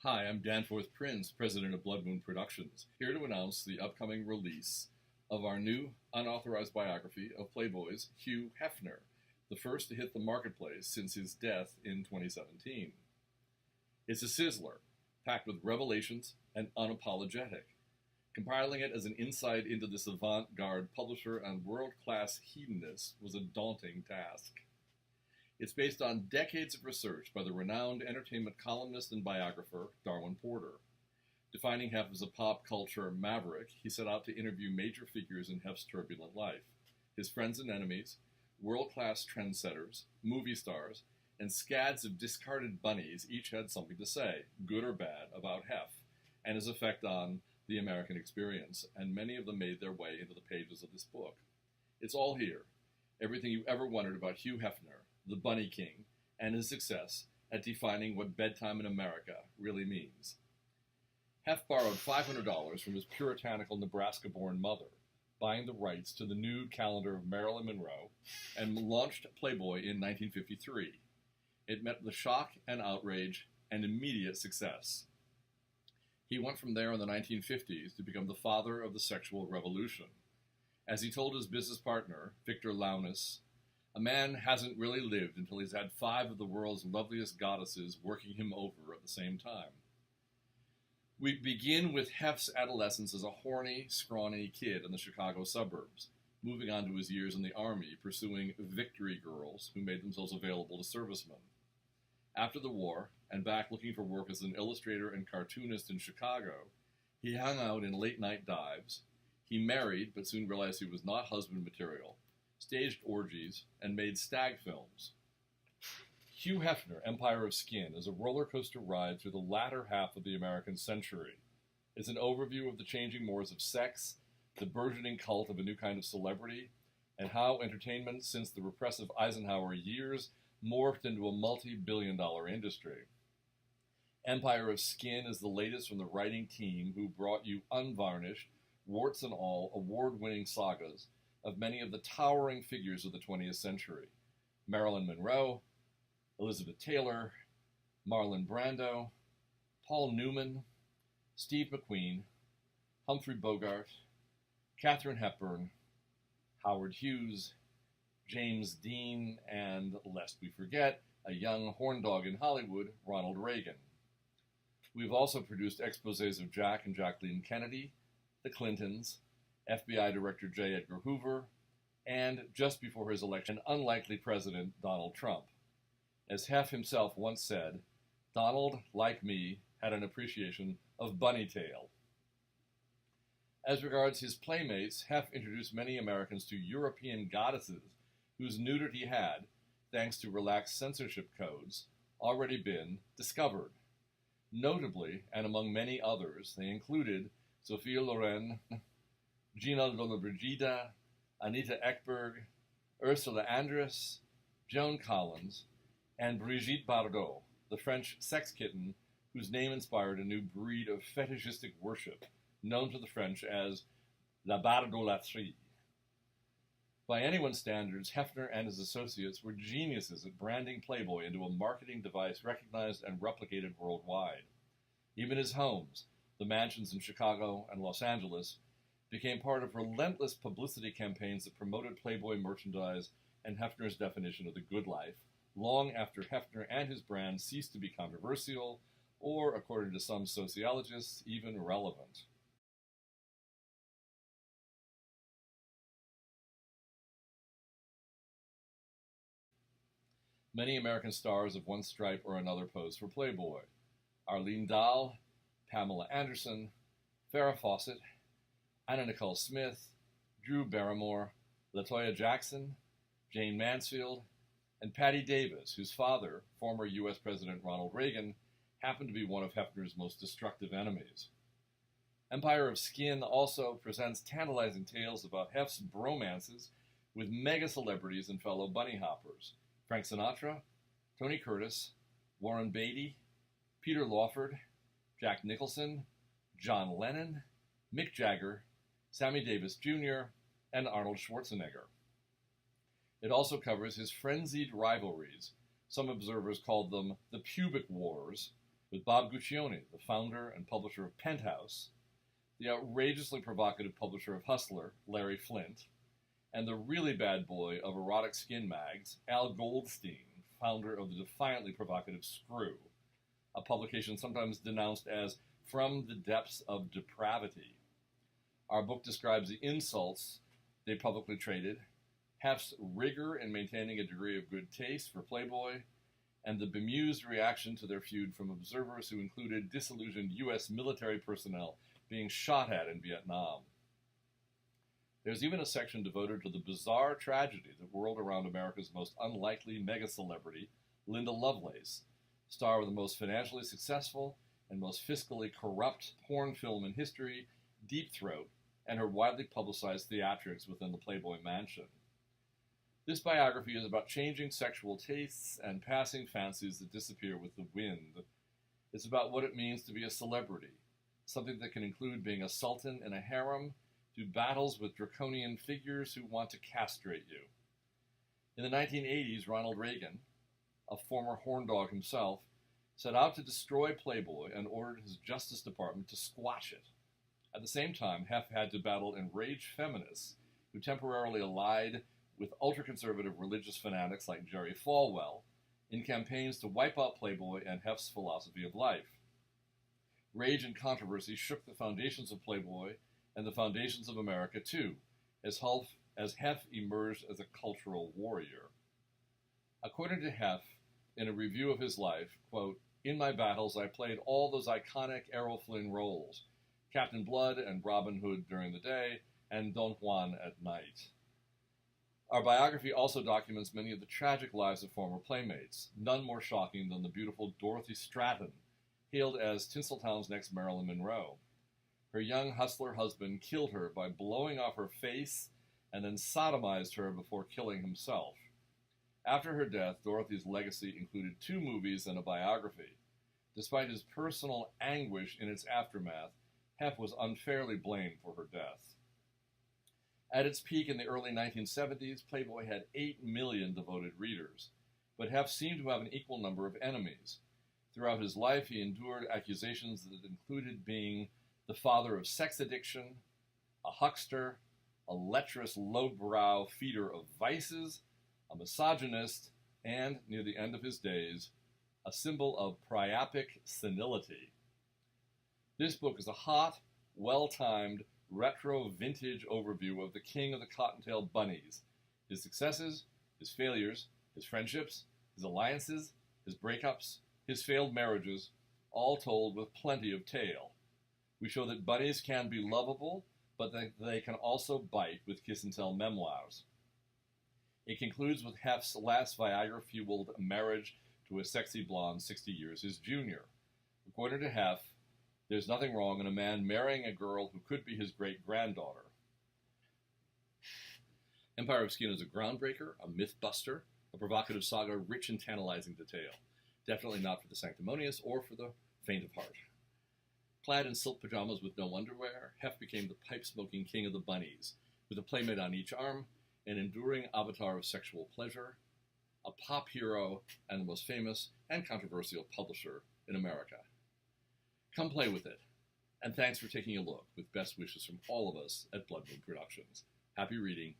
Hi, I'm Danforth Prince, president of Blood Moon Productions, here to announce the upcoming release of our new unauthorized biography of Playboy's Hugh Hefner, the first to hit the marketplace since his death in 2017. It's a sizzler, packed with revelations and unapologetic. Compiling it as an insight into this avant-garde publisher and world-class hedonist was a daunting task. It's based on decades of research by the renowned entertainment columnist and biographer Darwin Porter. Defining Hef as a pop culture maverick, he set out to interview major figures in Hef's turbulent life. His friends and enemies, world-class trendsetters, movie stars, and scads of discarded bunnies each had something to say, good or bad, about Hef and his effect on the American experience, and many of them made their way into the pages of this book. It's all here, everything you ever wondered about Hugh Hefner, the Bunny King, and his success at defining what bedtime in America really means. Hef borrowed $500 from his puritanical Nebraska-born mother, buying the rights to the nude calendar of Marilyn Monroe, and launched Playboy in 1953. It met with shock and outrage and immediate success. He went from there in the 1950s to become the father of the sexual revolution. As he told his business partner, Victor Launis, a man hasn't really lived until he's had 5 of the world's loveliest goddesses working him over at the same time. We begin with Hef's adolescence as a horny, scrawny kid in the Chicago suburbs, moving on to his years in the Army, pursuing victory girls who made themselves available to servicemen. After the war, and back looking for work as an illustrator and cartoonist in Chicago, he hung out in late-night dives. He married, but soon realized he was not husband material, staged orgies, and made stag films. Hugh Hefner, Empire of Skin, is a roller coaster ride through the latter half of the American century. It's an overview of the changing mores of sex, the burgeoning cult of a new kind of celebrity, and how entertainment, since the repressive Eisenhower years, morphed into a multi-billion-dollar industry. Empire of Skin is the latest from the writing team who brought you unvarnished, warts and all, award-winning sagas of many of the towering figures of the 20th century. Marilyn Monroe, Elizabeth Taylor, Marlon Brando, Paul Newman, Steve McQueen, Humphrey Bogart, Katharine Hepburn, Howard Hughes, James Dean, and, lest we forget, a young horn dog in Hollywood, Ronald Reagan. We've also produced exposés of Jack and Jacqueline Kennedy, the Clintons, FBI Director J. Edgar Hoover, and, just before his election, unlikely President Donald Trump. As Hef himself once said, Donald, like me, had an appreciation of bunny tail. As regards his Playmates, Hef introduced many Americans to European goddesses whose nudity had, thanks to relaxed censorship codes, already been discovered. Notably, and among many others, they included Sophia Loren, Gina Lollobrigida, Anita Ekberg, Ursula Andress, Joan Collins, and Brigitte Bardot, the French sex kitten whose name inspired a new breed of fetishistic worship, known to the French as la bardolatrie. By anyone's standards, Hefner and his associates were geniuses at branding Playboy into a marketing device recognized and replicated worldwide. Even his homes, the mansions in Chicago and Los Angeles, became part of relentless publicity campaigns that promoted Playboy merchandise and Hefner's definition of the good life, long after Hefner and his brand ceased to be controversial, or, according to some sociologists, even relevant. Many American stars of one stripe or another posed for Playboy. Arlene Dahl, Pamela Anderson, Farrah Fawcett, Anna Nicole Smith, Drew Barrymore, LaToya Jackson, Jane Mansfield, and Patty Davis, whose father, former U.S. President Ronald Reagan, happened to be one of Hefner's most destructive enemies. Empire of Skin also presents tantalizing tales about Hef's bromances with mega celebrities and fellow bunny hoppers, Frank Sinatra, Tony Curtis, Warren Beatty, Peter Lawford, Jack Nicholson, John Lennon, Mick Jagger, Sammy Davis Jr., and Arnold Schwarzenegger. It also covers his frenzied rivalries. Some observers called them the pubic wars, with Bob Guccione, the founder and publisher of Penthouse, the outrageously provocative publisher of Hustler, Larry Flynt, and the really bad boy of erotic skin mags, Al Goldstein, founder of the defiantly provocative Screw, a publication sometimes denounced as from the depths of depravity. Our book describes the insults they publicly traded, Hef's rigor in maintaining a degree of good taste for Playboy, and the bemused reaction to their feud from observers who included disillusioned U.S. military personnel being shot at in Vietnam. There's even a section devoted to the bizarre tragedy that whirled around America's most unlikely mega-celebrity, Linda Lovelace, star of the most financially successful and most fiscally corrupt porn film in history, Deep Throat, and her widely publicized theatrics within the Playboy mansion. This biography is about changing sexual tastes and passing fancies that disappear with the wind. It's about what it means to be a celebrity, something that can include being a sultan in a harem, to battles with draconian figures who want to castrate you. In the 1980s, Ronald Reagan, a former horn dog himself, set out to destroy Playboy and ordered his Justice Department to squash it. At the same time, Hef had to battle enraged feminists who temporarily allied with ultra-conservative religious fanatics like Jerry Falwell in campaigns to wipe out Playboy and Hef's philosophy of life. Rage and controversy shook the foundations of Playboy and the foundations of America, too, as Hef emerged as a cultural warrior. According to Hef, in a review of his life, quote, "In my battles, I played all those iconic Errol Flynn roles, Captain Blood and Robin Hood during the day, and Don Juan at night." Our biography also documents many of the tragic lives of former Playmates, none more shocking than the beautiful Dorothy Stratton, hailed as Tinseltown's next Marilyn Monroe. Her young hustler husband killed her by blowing off her face and then sodomized her before killing himself. After her death, Dorothy's legacy included 2 movies and a biography. Despite his personal anguish in its aftermath, Hef was unfairly blamed for her death. At its peak in the early 1970s, Playboy had 8 million devoted readers, but Hef seemed to have an equal number of enemies. Throughout his life, he endured accusations that included being the father of sex addiction, a huckster, a lecherous lowbrow feeder of vices, a misogynist, and, near the end of his days, a symbol of priapic senility. This book is a hot, well-timed, retro vintage overview of the king of the cottontail bunnies, his successes, his failures, his friendships, his alliances, his breakups, his failed marriages, all told with plenty of tail. We show that bunnies can be lovable, but that they can also bite with kiss-and-tell memoirs. It concludes with Hef's last Viagra-fueled marriage to a sexy blonde 60 years his junior. According to Hef, there's nothing wrong in a man marrying a girl who could be his great-granddaughter. Empire of Skin is a groundbreaker, a myth-buster, a provocative saga rich in tantalizing detail. Definitely not for the sanctimonious or for the faint of heart. Clad in silk pajamas with no underwear, Hef became the pipe-smoking king of the bunnies, with a playmate on each arm, an enduring avatar of sexual pleasure, a pop hero, and the most famous and controversial publisher in America. Come play with it, and thanks for taking a look, with best wishes from all of us at Blood Moon Productions. Happy reading.